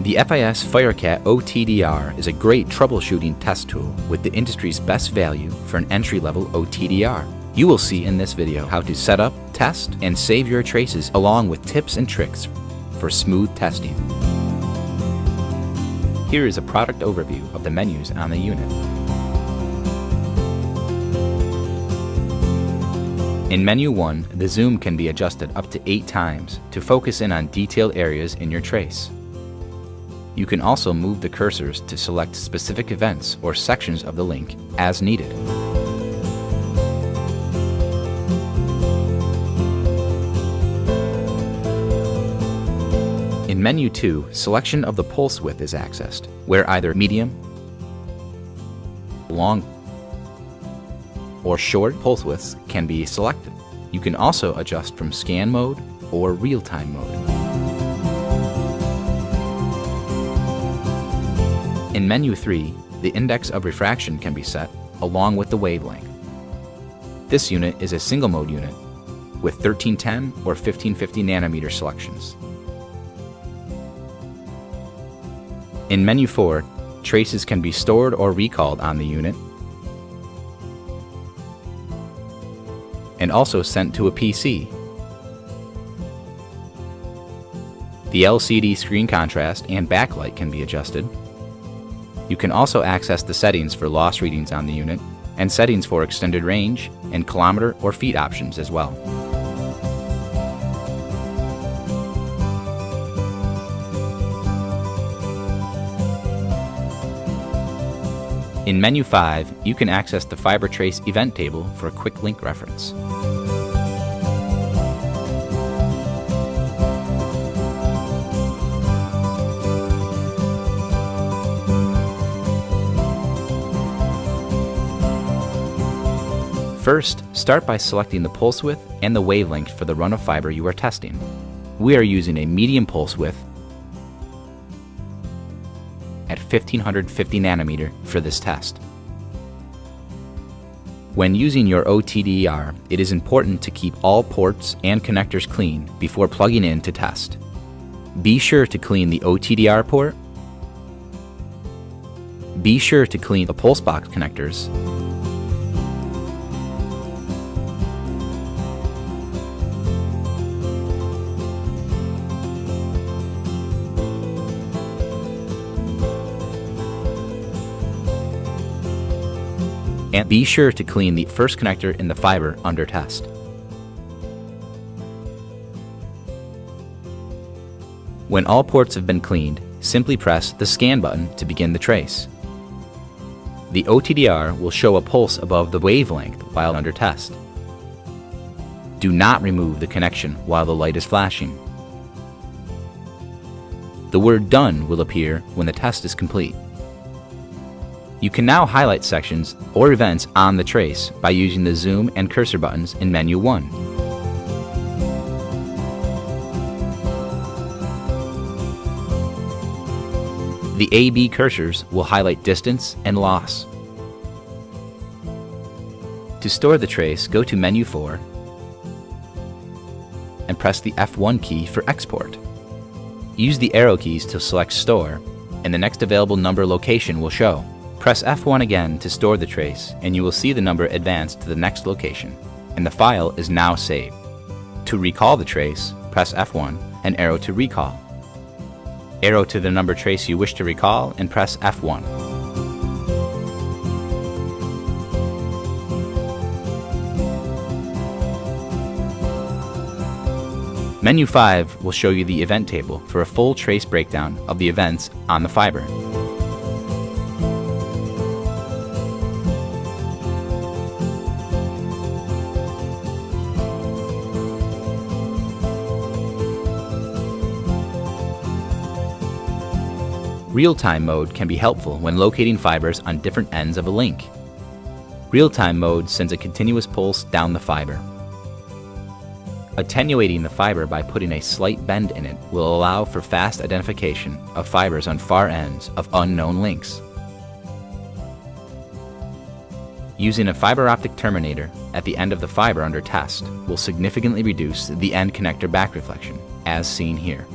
The FIS FireCat OTDR is a great troubleshooting test tool with the industry's best value for an entry-level OTDR. You will see in this video how to set up, test, and save your traces along with tips and tricks for smooth testing. Here is a product overview of the menus on the unit. In Menu 1, the zoom can be adjusted up to 8 times to focus in on detailed areas in your trace. You can also move the cursors to select specific events or sections of the link as needed. In Menu 2, selection of the pulse width is accessed, where either medium, long, or short pulse widths can be selected. You can also adjust from scan mode or real-time mode. In Menu 3, the index of refraction can be set along with the wavelength. This unit is a single mode unit with 1310 or 1550 nanometer selections. In Menu 4, traces can be stored or recalled on the unit and also sent to a PC. The LCD screen contrast and backlight can be adjusted. You can also access the settings for loss readings on the unit and settings for extended range and kilometer or feet options as well. In Menu 5, you can access the Fiber Trace event table for a quick link reference. First, start by selecting the pulse width and the wavelength for the run of fiber you are testing. We are using a medium pulse width at 1550 nanometer for this test. When using your OTDR, it is important to keep all ports and connectors clean before plugging in to test. Be sure to clean the OTDR port. Be sure to clean the pulse box connectors. And be sure to clean the first connector in the fiber under test. When all ports have been cleaned, simply press the scan button to begin the trace. The OTDR will show a pulse above the wavelength while under test. Do not remove the connection while the light is flashing. The word "Done" will appear when the test is complete. You can now highlight sections or events on the trace by using the zoom and cursor buttons in Menu 1. The AB cursors will highlight distance and loss. To store the trace, go to Menu 4 and press the F1 key for export. Use the arrow keys to select Store, and the next available number location will show. Press F1 again to store the trace, and you will see the number advance to the next location, and the file is now saved. To recall the trace, press F1 and arrow to recall. Arrow to the number trace you wish to recall and press F1. Menu 5 will show you the event table for a full trace breakdown of the events on the fiber. Real-time mode can be helpful when locating fibers on different ends of a link. Real-time mode sends a continuous pulse down the fiber. Attenuating the fiber by putting a slight bend in it will allow for fast identification of fibers on far ends of unknown links. Using a fiber optic terminator at the end of the fiber under test will significantly reduce the end connector back reflection, as seen here.